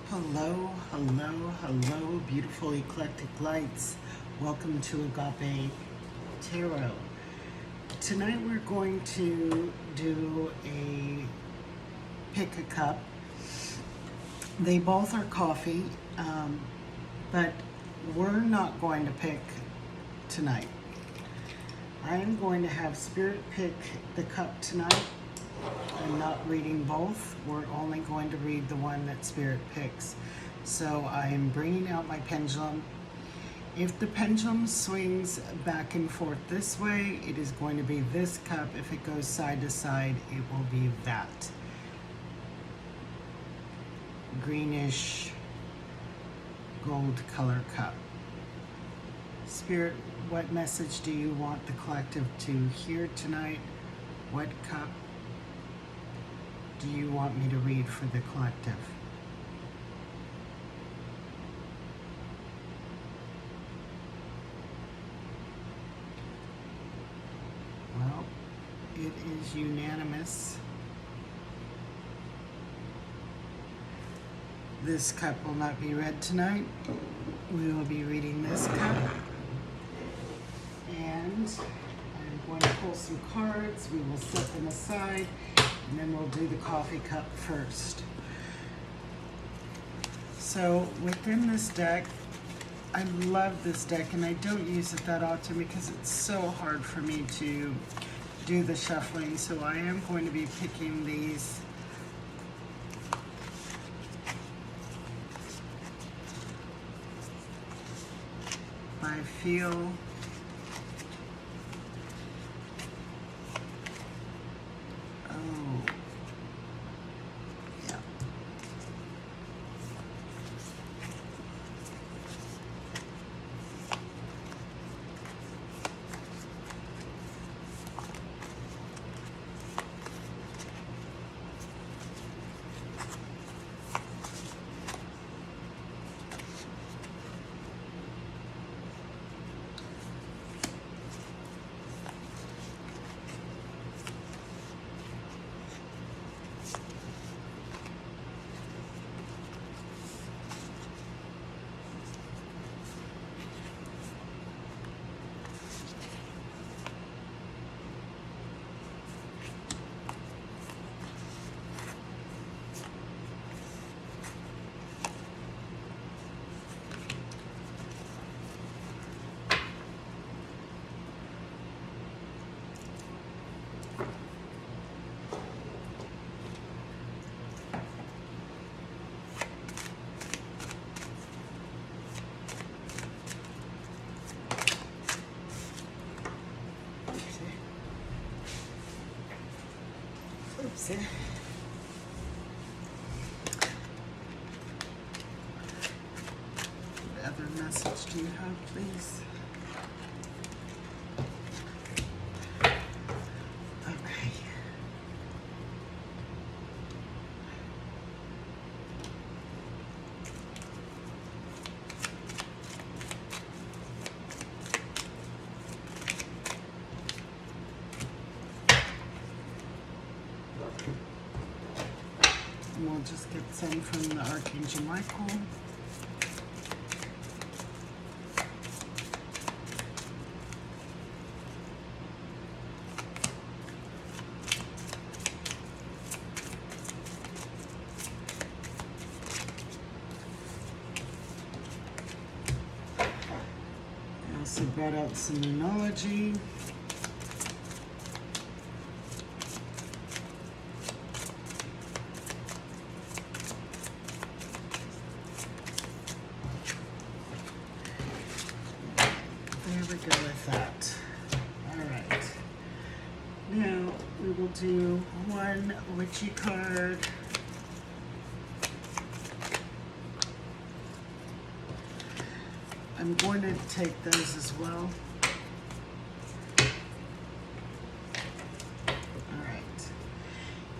Hello, hello, hello, beautiful eclectic lights. Welcome to Agape Tarot. Tonight we're going to do a pick a cup. They both are coffee, but we're not going to pick tonight. I am going to have Spirit pick the cup tonight. I'm not reading both. We're only going to read the one that Spirit picks. So I am bringing out my pendulum. If the pendulum swings back and forth this way, it is going to be this cup. If it goes side to side, it will be that greenish gold color cup. Spirit, what message do you want the collective to hear tonight? What cup do you want me to read for the collective? Well, it is unanimous. This cup will not be read tonight. We will be reading this cup. And I'm going to pull some cards. We will set them aside. And then we'll do the coffee cup first. So within this deck, I love this deck and I don't use it that often because it's so hard for me to do the shuffling. So I am going to be picking these by feel. Oopsie. What other message do you have, please? Okay. And we'll just get some from the Archangel Michael. I also brought out some numerology. There we go with that. All right. Now we will do one witchy card. I'm going to take those as well. All right.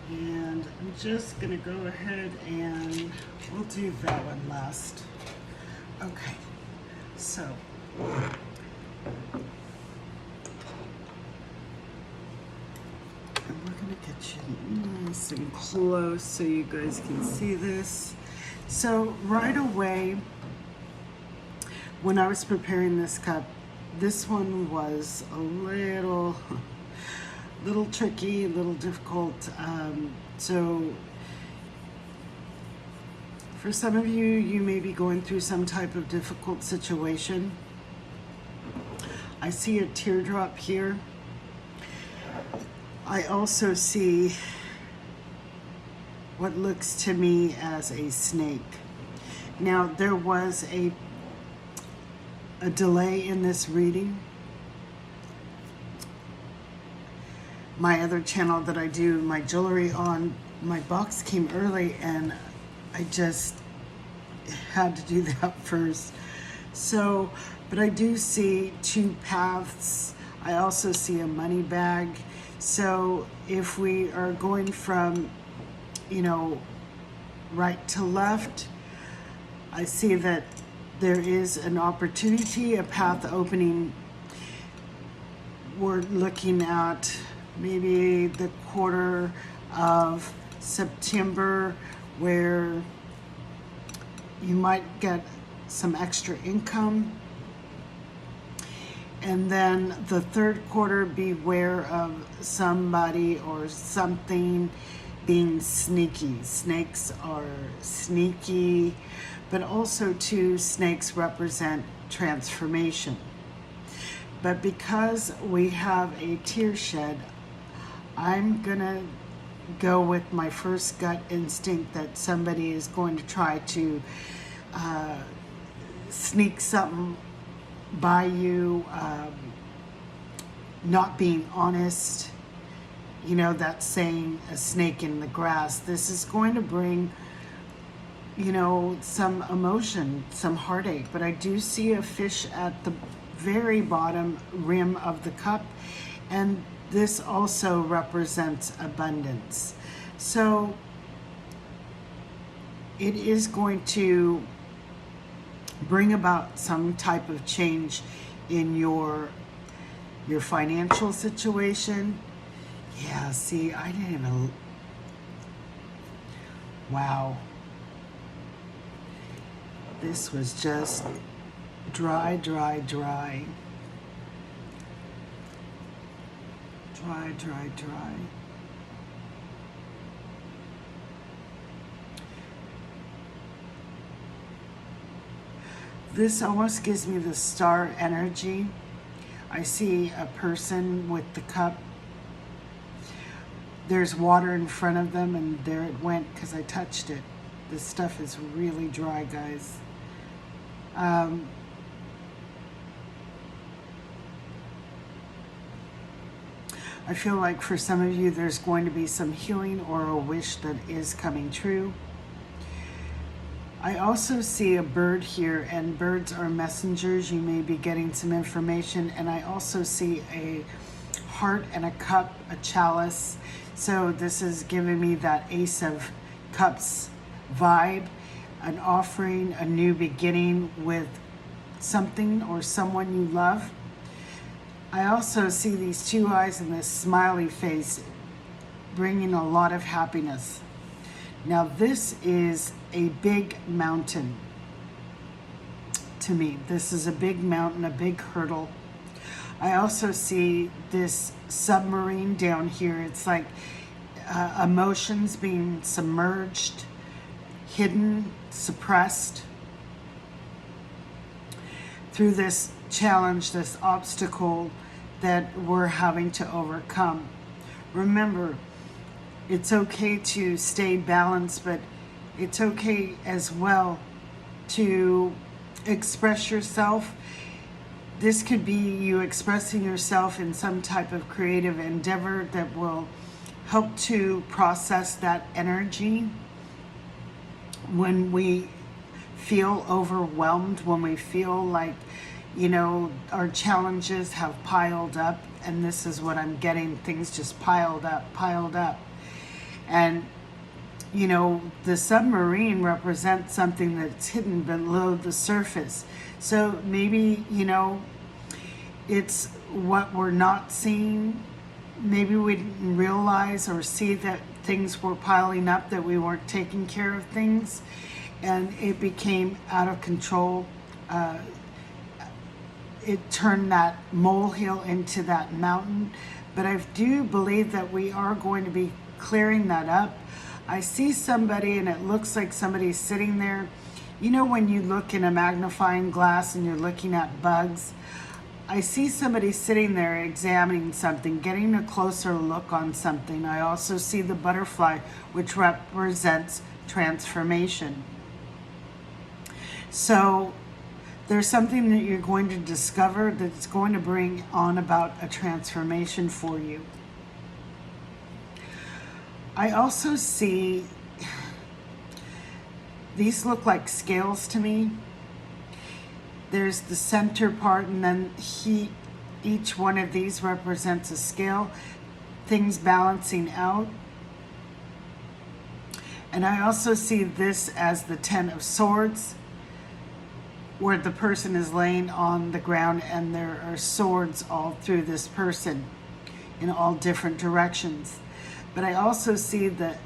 And I'm just going to go ahead and we'll do that one last. Okay. So and we're going to get you nice and close so you guys can see this. So right away, when I was preparing this cup, this one was a little tricky, a little difficult. So for some of you, you may be going through some type of difficult situation. I see a teardrop here. I also see what looks to me as a snake. Now, there was a delay in this reading. My other channel that I do my jewelry on, my box came early and I just had to do that first. So, but I do see two paths. I also see a money bag. So if we are going from, right to left, I see that there is an opportunity, a path opening. We're looking at maybe the quarter of September where you might get some extra income. And then the third quarter, beware of somebody or something being sneaky. Snakes are sneaky, but also too, snakes represent transformation. But because we have a tear shed, I'm gonna go with my first gut instinct that somebody is going to try to sneak something by you, not being honest. That saying, a snake in the grass. This is going to bring, some emotion, some heartache. But I do see a fish at the very bottom rim of the cup, and this also represents abundance. So it is going to bring about some type of change in your financial situation. Yeah, see, I didn't even... Wow. This was just dry. Dry. This almost gives me the star energy. I see a person with the cup. There's water in front of them, and there it went because I touched it. This stuff is really dry, guys. I feel like for some of you, there's going to be some healing or a wish that is coming true. I also see a bird here, and birds are messengers. You may be getting some information. And I also see a heart and a cup, a chalice. So this is giving me that Ace of Cups vibe, an offering, a new beginning with something or someone you love. I also see these two eyes and this smiley face bringing a lot of happiness. Now this is a big mountain to me. This is a big mountain, a big hurdle. I also see this submarine down here. It's like emotions being submerged, hidden, suppressed through this challenge, this obstacle that we're having to overcome. Remember, it's okay to stay balanced, but it's okay as well to express yourself. This could be you expressing yourself in some type of creative endeavor that will help to process that energy when we feel overwhelmed, when we feel like, our challenges have piled up. And this is what I'm getting, things just piled up. And, the submarine represents something that's hidden below the surface. So maybe, it's what we're not seeing. Maybe we didn't realize or see that things were piling up, that we weren't taking care of things. and it became out of control. It turned that molehill into that mountain. But I do believe that we are going to be clearing that up. I see somebody and it looks like somebody's sitting there. You know, when you look in a magnifying glass and you're looking at bugs, I see somebody sitting there examining something, getting a closer look on something. I also see the butterfly, which represents transformation. So there's something that you're going to discover that's going to bring on about a transformation for you. I also see, these look like scales to me. There's the center part, and then each one of these represents a scale, things balancing out. And I also see this as the Ten of Swords, where the person is laying on the ground and there are swords all through this person in all different directions. But I also see that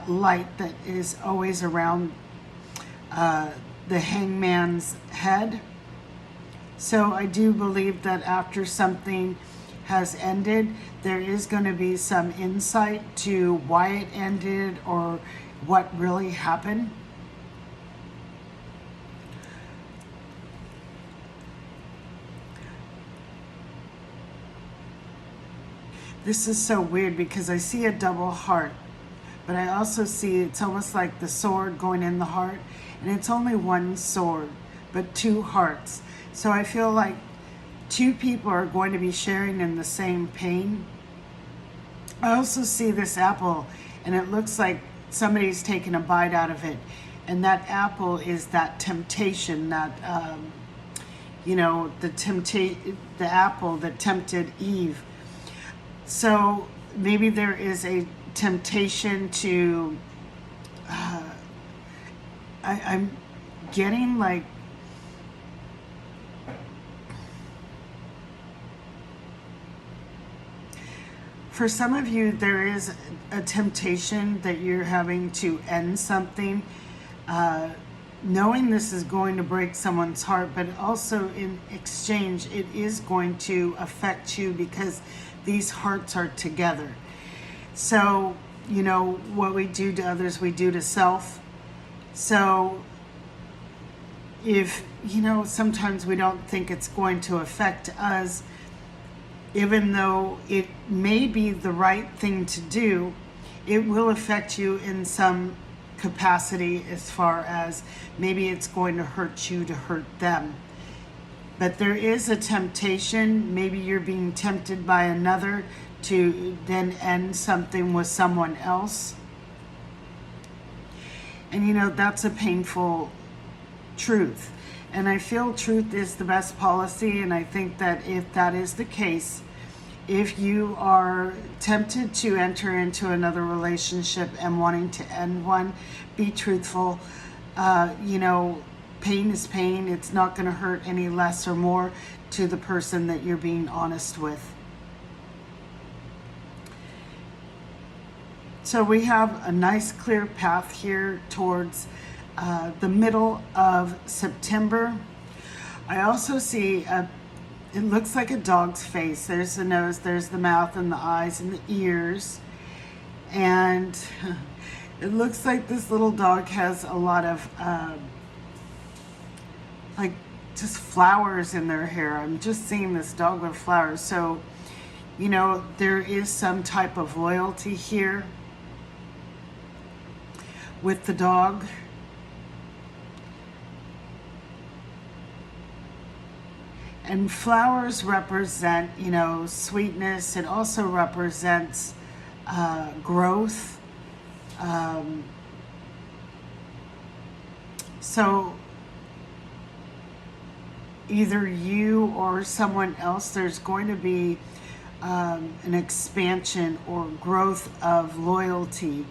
light that is always around the hangman's head. So I do believe that after something has ended, there is going to be some insight to why it ended or what really happened. This is so weird because I see a double heart, but I also see it's almost like the sword going in the heart, and it's only one sword, but two hearts. So I feel like two people are going to be sharing in the same pain. I also see this apple, and it looks like somebody's taken a bite out of it, and that apple is that temptation, that the apple that tempted Eve. So maybe there is a temptation to, I'm getting like, for some of you, there is a temptation that you're having to end something, knowing this is going to break someone's heart, but also in exchange, it is going to affect you because these hearts are together. So, you know, what we do to others, we do to self. So if, you know, sometimes we don't think it's going to affect us, even though it may be the right thing to do, it will affect you in some capacity as far as maybe it's going to hurt you to hurt them. But there is a temptation, maybe you're being tempted by another to then end something with someone else. And you know, that's a painful truth. And I feel truth is the best policy, and I think that if that is the case, if you are tempted to enter into another relationship and wanting to end one, be truthful. You know, pain is pain. It's not going to hurt any less or more to the person that you're being honest with. So we have a nice clear path here towards the middle of September. I also see it looks like a dog's face. There's the nose, there's the mouth and the eyes and the ears. And it looks like this little dog has a lot of like just flowers in their hair. I'm just seeing this dog with flowers. So, you know, there is some type of loyalty here with the dog. And flowers represent, you know, sweetness. It also represents growth. So either you or someone else, there's going to be an expansion or growth of loyalty.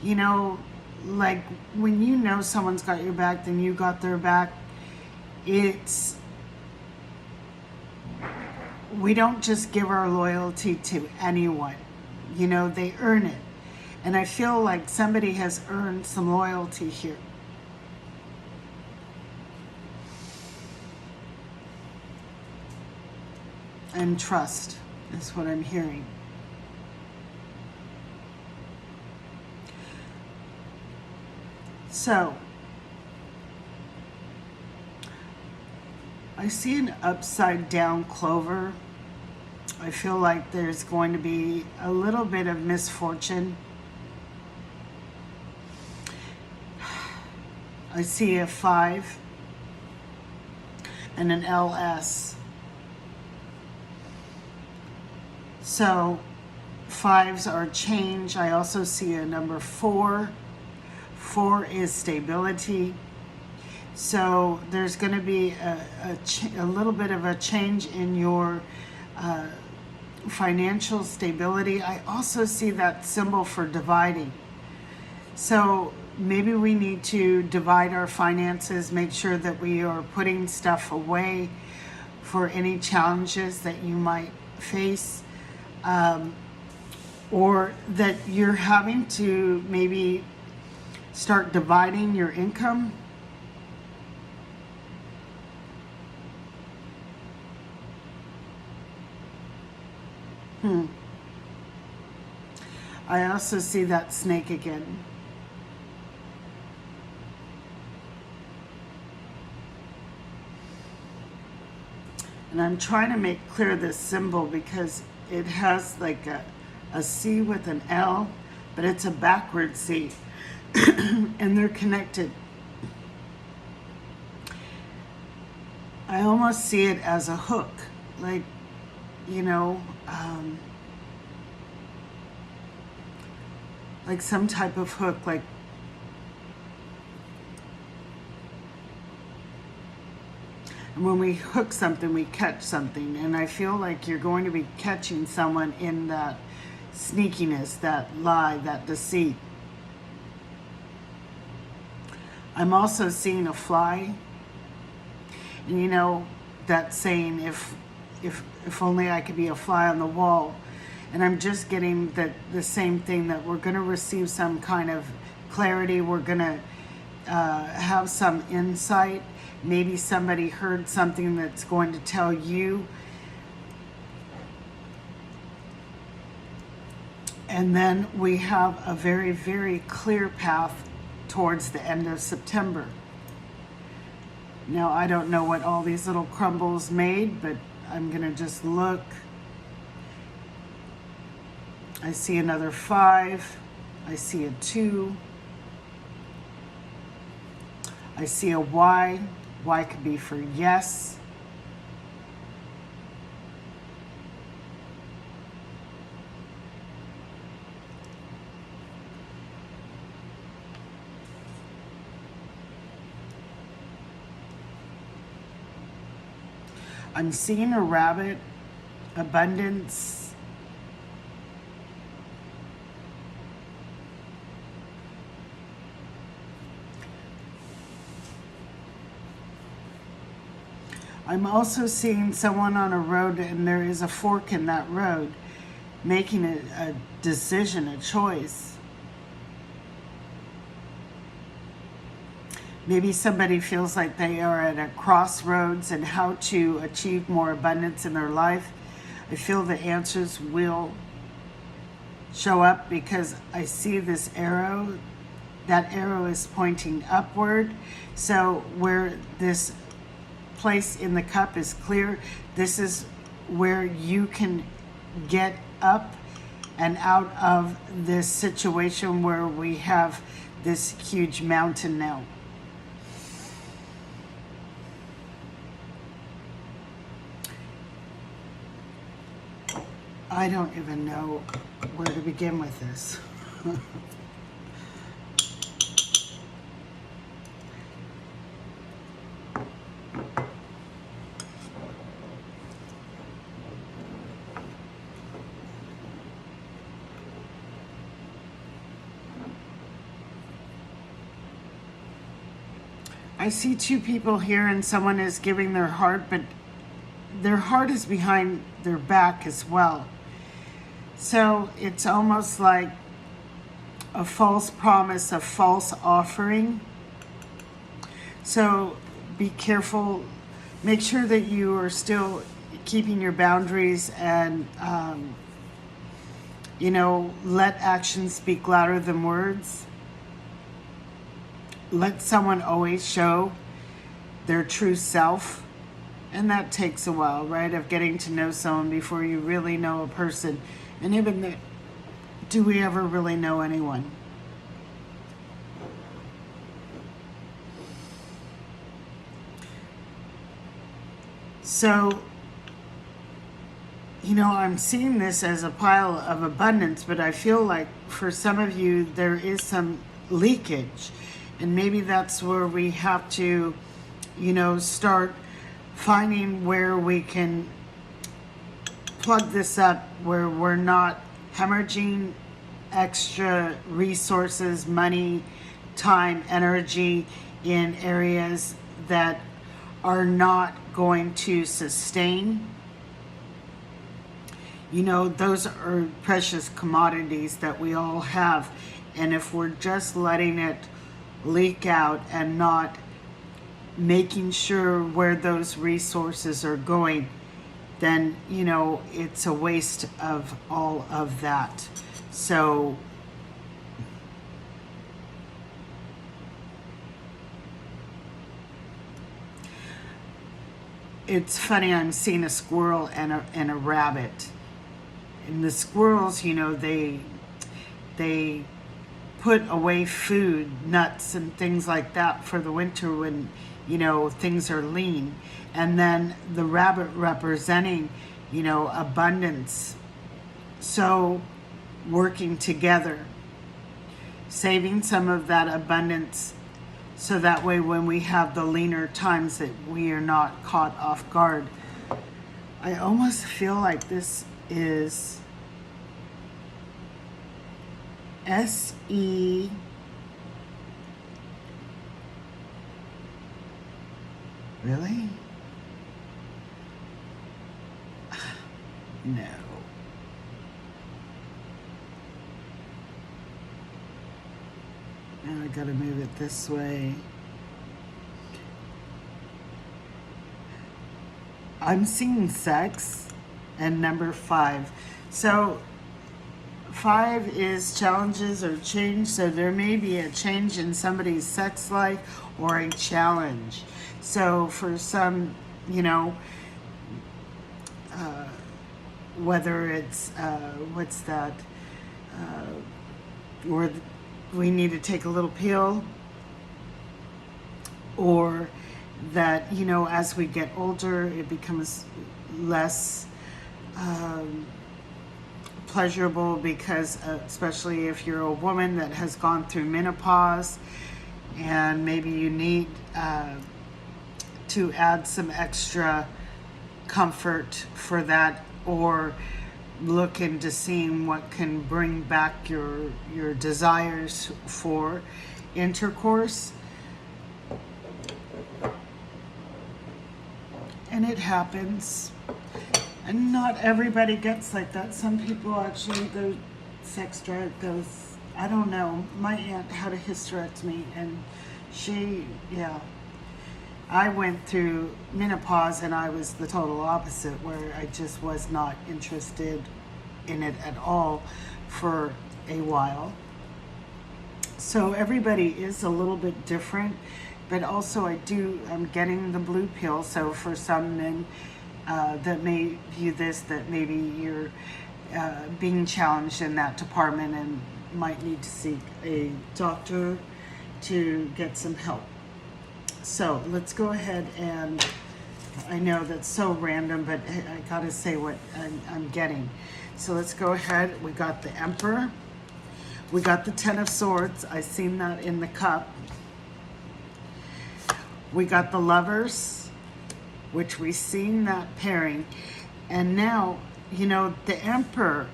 You know, like when you know someone's got your back, then you got their back. We don't just give our loyalty to anyone. You know, they earn it. And I feel like somebody has earned some loyalty here. and trust is what I'm hearing. So, I see an upside down clover. I feel like there's going to be a little bit of misfortune. I see a 5 and an LS. So 5s are change. I also see a number 4. 4 is stability. So there's going to be a little bit of a change in your financial stability. I also see that symbol for dividing. So maybe we need to divide our finances, make sure that we are putting stuff away for any challenges that you might face, or that you're having to maybe start dividing your income. I also see that snake again. And I'm trying to make clear this symbol because it has like a C with an L, but it's a backward C. And they're connected. I almost see it as a hook, like, you know, like some type of hook, like when we hook something, we catch something. And I feel like you're going to be catching someone in that sneakiness, that lie, that deceit. I'm also seeing a fly. And you know, that saying, if only I could be a fly on the wall. And I'm just getting the same thing, that we're going to receive some kind of clarity. We're going to have some insight. Maybe somebody heard something that's going to tell you. And then we have a very, very clear path towards the end of September. Now, I don't know what all these little crumbles made, but I'm going to just look. I see another 5. I see a 2. I see a Y. Y could be for yes. I'm seeing a rabbit, abundance. I'm also seeing someone on a road, and there is a fork in that road, making a decision, a choice. Maybe somebody feels like they are at a crossroads and how to achieve more abundance in their life. I feel the answers will show up because I see this arrow. That arrow is pointing upward. So where this place in the cup is clear, this is where you can get up and out of this situation where we have this huge mountain now. I don't even know where to begin with this. I see 2 people here, and someone is giving their heart, but their heart is behind their back as well. So it's almost like a false promise, a false offering. So be careful. Make sure that you are still keeping your boundaries and, let actions speak louder than words. Let someone always show their true self. And that takes a while, right? Of getting to know someone before you really know a person. And even then, do we ever really know anyone? So, I'm seeing this as a pile of abundance, but I feel like for some of you, there is some leakage. And maybe that's where we have to, start finding where we can plug this up, where we're not hemorrhaging extra resources, money, time, energy in areas that are not going to sustain. Those are precious commodities that we all have. And if we're just letting it leak out and not making sure where those resources are going, then, it's a waste of all of that. So, it's funny, I'm seeing a squirrel and a rabbit. And the squirrels, they put away food, nuts and things like that for the winter when, things are lean. And then the rabbit representing, abundance. So working together, saving some of that abundance so that way when we have the leaner times that we are not caught off guard. I almost feel like this is SE. Really? No. Now I gotta move it this way. I'm seeing sex and number 5. So 5 is challenges or change. So there may be a change in somebody's sex life or a challenge. So for some, whether it's, what's that, or we need to take a little pill, or that, as we get older, it becomes less pleasurable because, especially if you're a woman that has gone through menopause, and maybe you need to add some extra comfort for that, or look into seeing what can bring back your desires for intercourse. And it happens. And not everybody gets like that. Some people actually, the sex drive goes, I don't know. My aunt had a hysterectomy and I went through menopause and I was the total opposite, where I just was not interested in it at all for a while. So everybody is a little bit different, but also I'm getting the blue pill. So for some men that may view this, that maybe you're being challenged in that department and might need to seek a doctor to get some help. So let's go ahead, and I know that's so random, but I gotta say what I'm getting. So let's go ahead. We got the Emperor. We got the Ten of Swords. I seen that in the cup. We got the Lovers, which we seen that pairing. And now, the Emperor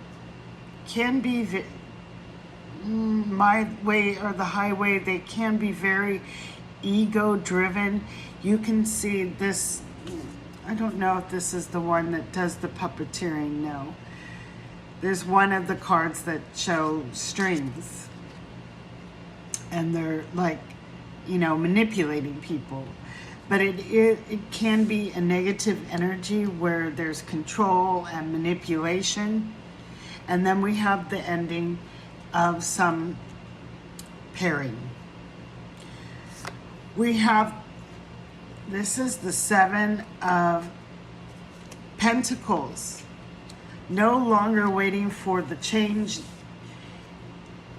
can be my way or the highway. They can be very ego driven. You can see this. I don't know if this is the one that does the puppeteering. No. There's one of the cards that show strings. And they're like, manipulating people. but it can be a negative energy where there's control and manipulation. And then we have the ending of some pairing. We have, this is the Seven of Pentacles. No longer waiting for the change.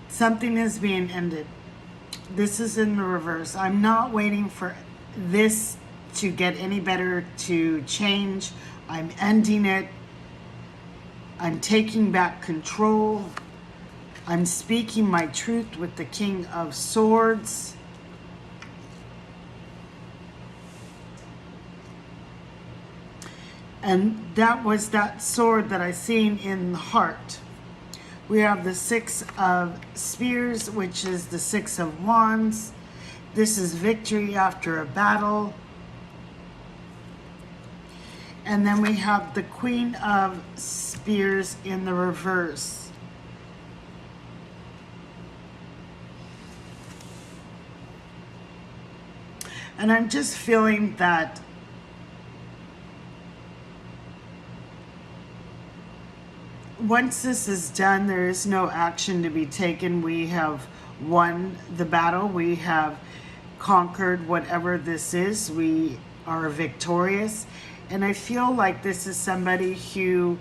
Something is being ended. This is in the reverse. I'm not waiting for this to get any better, to change. I'm ending it. I'm taking back control. I'm speaking my truth with the King of Swords. And that was that sword that I seen in the heart. We have the Six of Spears, which is the Six of Wands. This is victory after a battle. And then we have the Queen of Spears in the reverse. And I'm just feeling that once this is done, there is no action to be taken. We have won the battle. We have conquered whatever this is. We are victorious. And I feel like this is somebody who,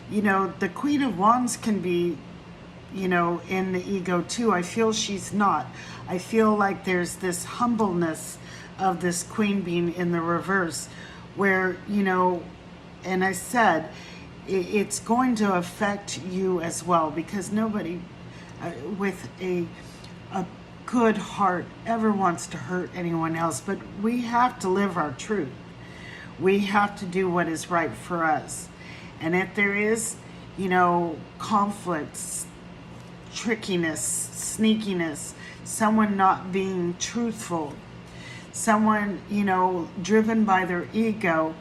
you know, the Queen of Wands can be, you know, in the ego too. I feel she's not. I feel like there's this humbleness of this Queen being in the reverse where, you know, and I said, it's going to affect you as well, because nobody with a good heart ever wants to hurt anyone else. But we have to live our truth. We have to do what is right for us. And if there is, you know, conflicts, trickiness, sneakiness, someone not being truthful, someone, you know, driven by their ego,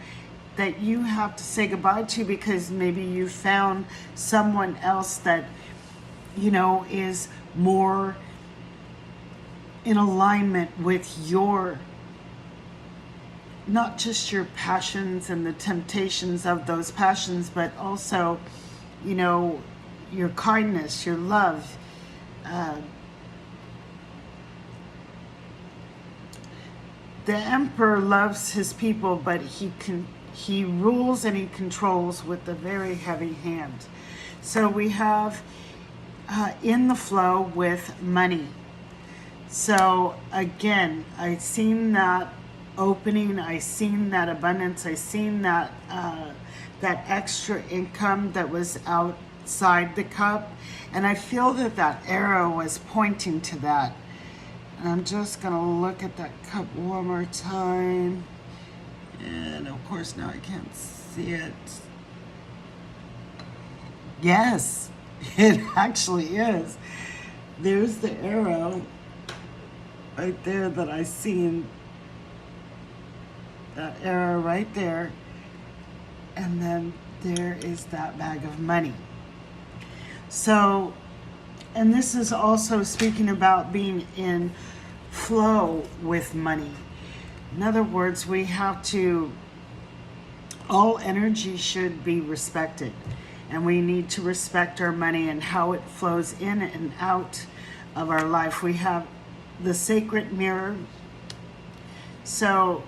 that you have to say goodbye to, because maybe you found someone else that, you know, is more in alignment with your, not just your passions and the temptations of those passions, but also, you know, your kindness, your love. The Emperor loves his people, but he rules and he controls with a very heavy hand. So we have in the flow with money. So again, I've seen that opening, I've seen that abundance, I've seen that that extra income that was outside the cup, and I feel that that arrow was pointing to that. And I'm just gonna look at that cup one more time. And of course now I can't see it. Yes, it actually is. There's the arrow right there that I seen. That arrow right there. And then there is that bag of money. So, and this is also speaking about being in flow with money. In other words, we have to, all energy should be respected. And we need to respect our money and how it flows in and out of our life. We have the sacred mirror. So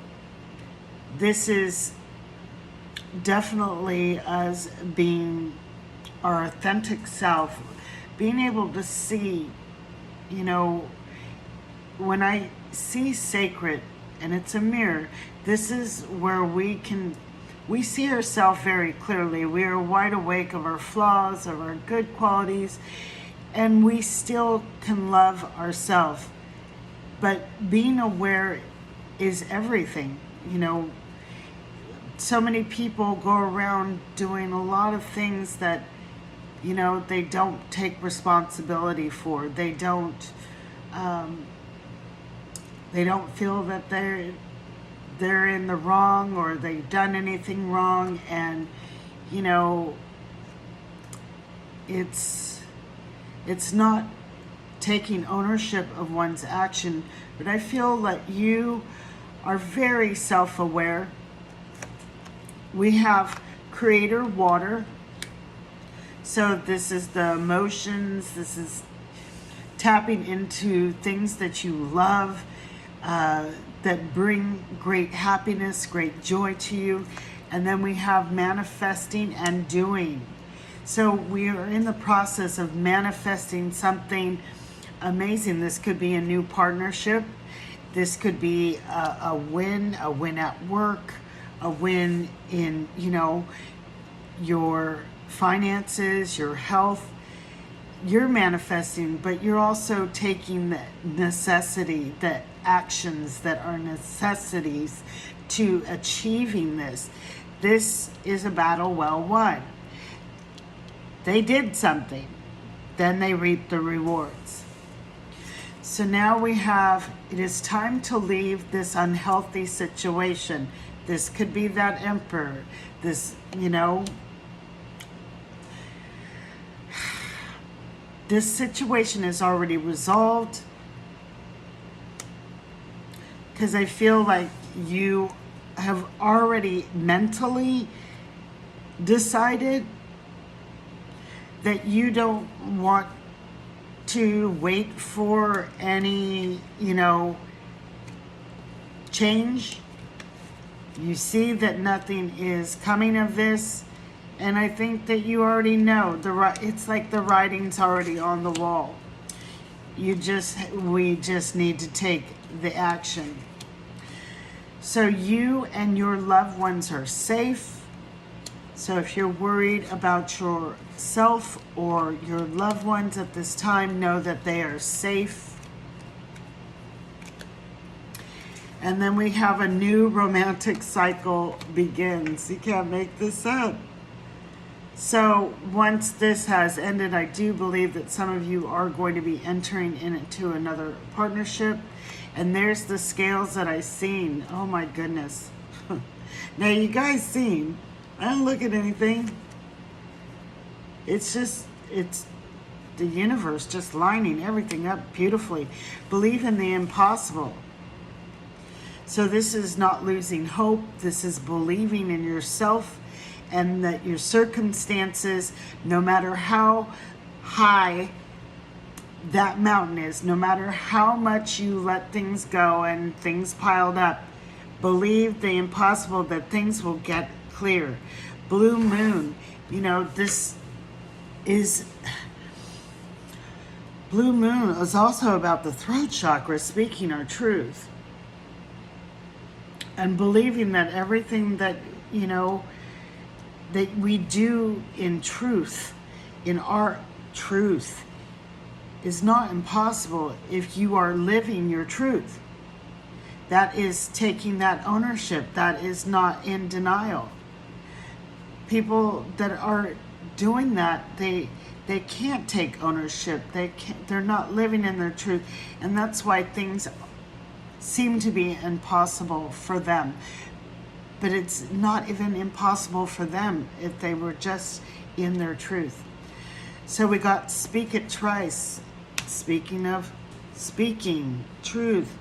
this is definitely us being our authentic self, being able to see, you know, when I see sacred and it's a mirror, this is where we see ourselves very clearly. We are wide awake of our flaws, of our good qualities, and we still can love ourselves. But being aware is everything. You know, so many people go around doing a lot of things that, you know, they don't take responsibility for. They don't feel that they're in the wrong or they've done anything wrong, and you know, it's not taking ownership of one's action. But I feel that you are very self-aware. We have creator water. So this is the emotions. This is tapping into things that you love, that bring great happiness, great joy to you. And then we have manifesting and doing. So we are in the process of manifesting something amazing. This could be a new partnership. This could be a win at work, a win in, your finances, your health. You're manifesting, but you're also taking the necessity, the actions that are necessities to achieving this. This is a battle well won. They did something, then they reap the rewards. So now we have, it is time to leave this unhealthy situation. This could be that emperor, this, this situation is already resolved, because I feel like you have already mentally decided that you don't want to wait for any, change. You see that nothing is coming of this, and I think that you already know it's like the writing's already on the wall. We just need to take the action. So you and your loved ones are safe. So if you're worried about yourself or your loved ones at this time, know that they are safe. And then we have a new romantic cycle begins. You can't make this up. So once this has ended, I do believe that some of you are going to be entering into another partnership. And there's the scales that I seen. Oh my goodness. Now you guys seen, I don't look at anything. It's the universe just lining everything up beautifully. Believe in the impossible. So this is not losing hope. This is believing in yourself, and that your circumstances, no matter how high that mountain is, no matter how much you let things go and things piled up, believe the impossible, that things will get clear. Blue moon, this is, blue moon is also about the throat chakra, speaking our truth. And believing that everything that, that we do in truth, in our truth, is not impossible if you are living your truth. That is taking that ownership. That is not in denial. People that are doing that, they can't take ownership. They're not living in their truth. And that's why things seem to be impossible for them. But it's not even impossible for them if they were just in their truth. So we got speak it twice. Speaking of speaking, truth,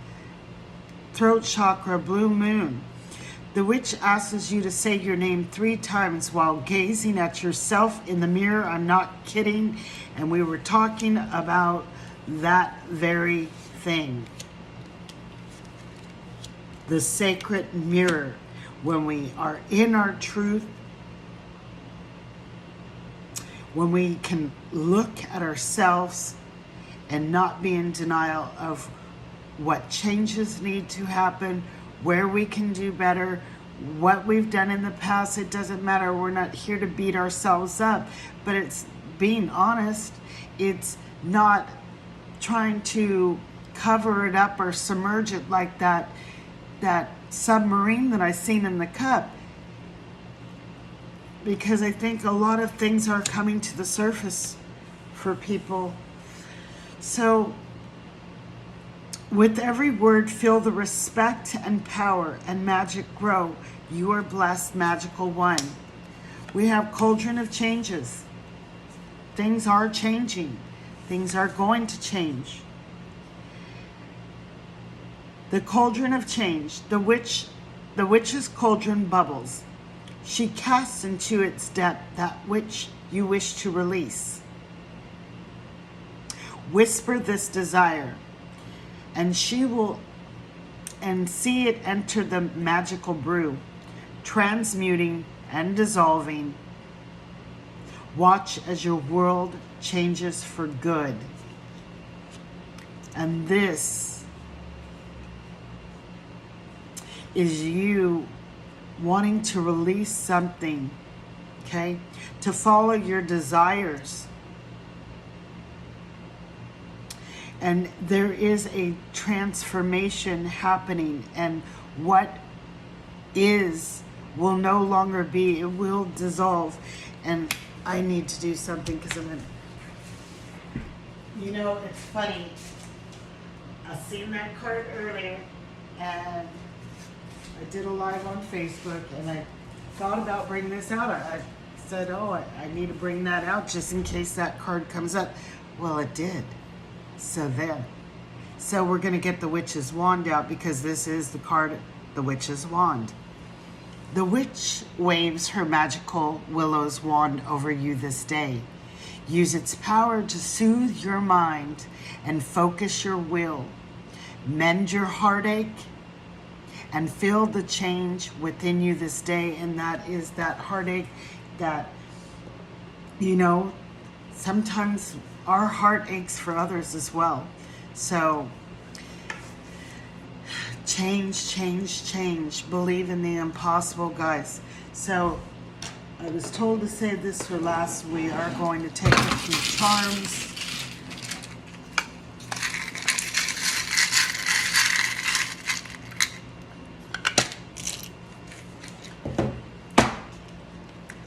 throat chakra, blue moon. The witch asks you to say your name 3 times while gazing at yourself in the mirror. I'm not kidding. And we were talking about that very thing. The sacred mirror. When we are in our truth, when we can look at ourselves and not be in denial of what changes need to happen, where we can do better, what we've done in the past. It doesn't matter. We're not here to beat ourselves up, but it's being honest. It's not trying to cover it up or submerge it like that submarine that I seen in the cup. Because I think a lot of things are coming to the surface for people. So with every word, feel the respect and power and magic grow. You are blessed, magical one. We have cauldron of changes. Things are changing. Things are going to change. The cauldron of change. The witch's cauldron bubbles. She casts into its depth that which you wish to release. Whisper this desire, and she will see it enter the magical brew, transmuting and dissolving. Watch as your world changes for good. And this is you wanting to release something, okay? To follow your desires. And there is a transformation happening, and what is will no longer be. It will dissolve. And I need to do something because I'm gonna, you know, it's funny. I seen that card earlier, and I did a live on Facebook, and I thought about bringing this out. I said, oh, I need to bring that out just in case that card comes up. Well, it did. So there. So we're going to get the witch's wand out because this is the card, the witch's wand. The witch waves her magical willow's wand over you this day. Use its power to soothe your mind and focus your will. Mend your heartache and feel the change within you this day. And that is that heartache that, you know, sometimes our heart aches for others as well. So change, change, change. Believe in the impossible, guys. So I was told to say this for last. We are going to take a few charms.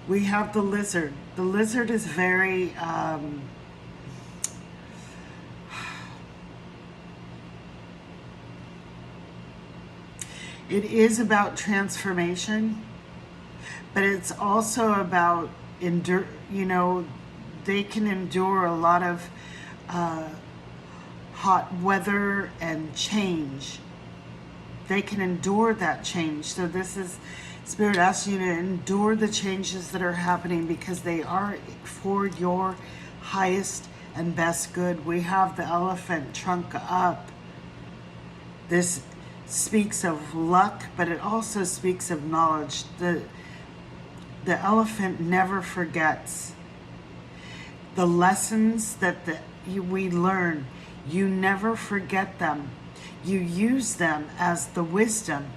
We have the lizard. The lizard is very, it is about transformation, but it's also about you know, they can endure a lot of hot weather and change. They can endure that change. So this is, Spirit asks you to endure the changes that are happening because they are for your highest and best good. We have the elephant trunk up. This speaks of luck, but it also speaks of knowledge. The elephant never forgets. The lessons that we learn, you never forget them. You use them as the wisdom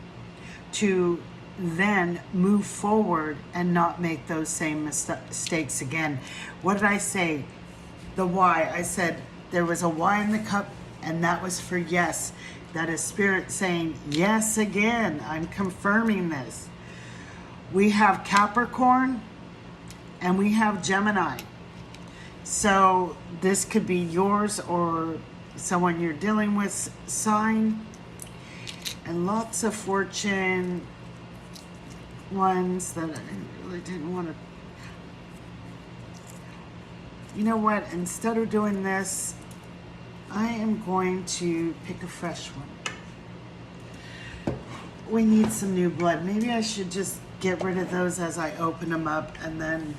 to then move forward and not make those same mistakes again. What did I say? The why. I said there was a why in the cup, and that was for yes. That is Spirit saying yes again. I'm confirming this. We have Capricorn and we have Gemini. So this could be yours or someone you're dealing with sign. And lots of fortune ones that I really didn't want to. You know what? Instead of doing this, I am going to pick a fresh one. We need some new blood. Maybe I should just get rid of those as I open them up and then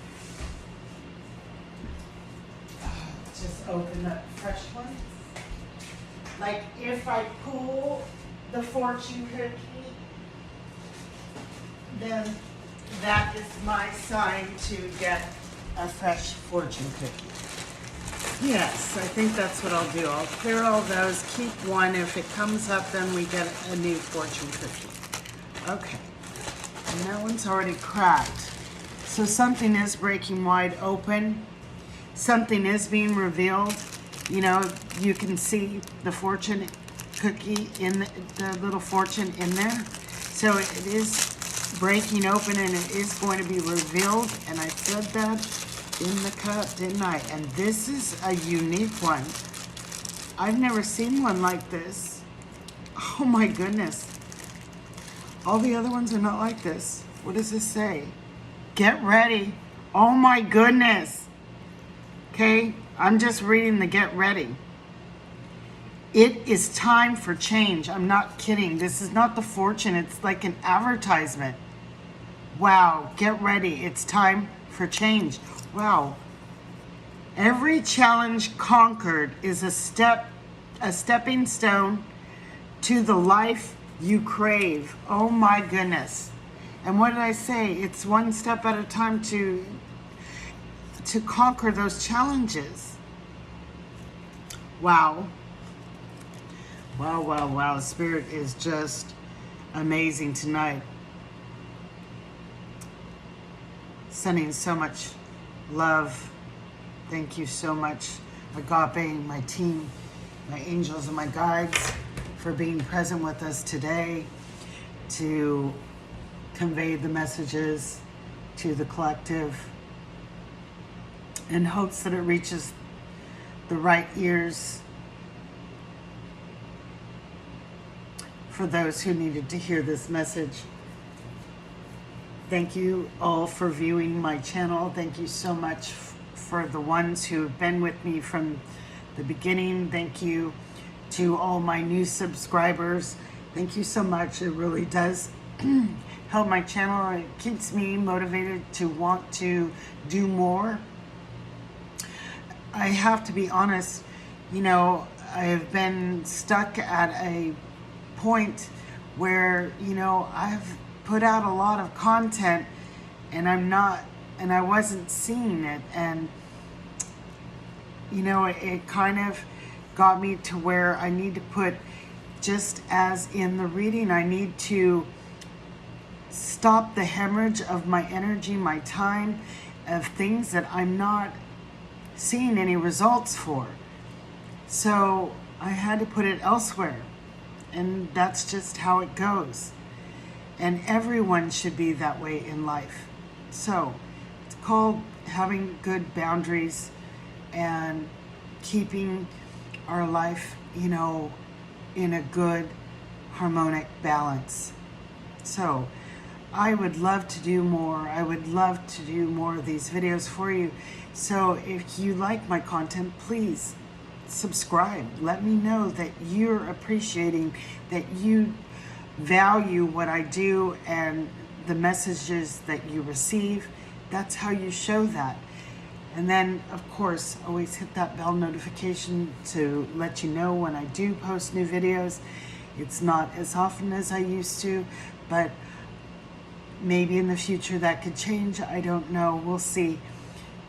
just open up fresh ones. Like if I pull the fortune cookie, then that is my sign to get a fresh fortune cookie. Yes, I think that's what I'll do. I'll clear all those, keep one. If it comes up, then we get a new fortune cookie. Okay, and that one's already cracked. So something is breaking wide open. Something is being revealed. You know, you can see the fortune cookie in the little fortune in there. So it is breaking open and it is going to be revealed. And I said that in the cup, didn't I? And this is a unique one. I've never seen one like this. Oh my goodness. All the other ones are not like this. What does this say? Get ready. Oh my goodness. Okay, I'm just reading the get ready. It is time for change. I'm not kidding. This is not the fortune. It's like an advertisement. Wow, get ready. It's time for change. Wow. Every challenge conquered is a stepping stone to the life you crave. Oh my goodness. And what did I say? It's one step at a time to conquer those challenges. Wow. Wow, wow, wow. Spirit is just amazing tonight. Sending so much love. Thank you so much, Agape, my team, my angels and my guides, for being present with us today to convey the messages to the collective in hopes that it reaches the right ears for those who needed to hear this message. Thank you all for viewing my channel. Thank you so much for the ones who have been with me from the beginning. Thank you to all my new subscribers. Thank you so much. It really does help my channel. It keeps me motivated to want to do more. I have to be honest, I've been stuck at a point where, I've put out a lot of content and I wasn't seeing it. And, it kind of got me to where I need to put, just as in the reading, I need to stop the hemorrhage of my energy, my time, of things that I'm not seeing any results for. So I had to put it elsewhere. And that's just how it goes. And everyone should be that way in life. So it's called having good boundaries and keeping our life, in a good harmonic balance. So I would love to do more. I would love to do more of these videos for you. So if you like my content, please subscribe. Let me know that you're appreciating, that you value what I do and the messages that you receive. That's how you show that. And then, of course, always hit that bell notification to let you know when I do post new videos. It's not as often as I used to, but maybe in the future that could change. I don't know. We'll see.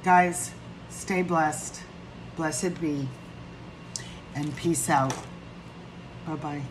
Guys, stay blessed. Blessed be. And peace out. Bye-bye.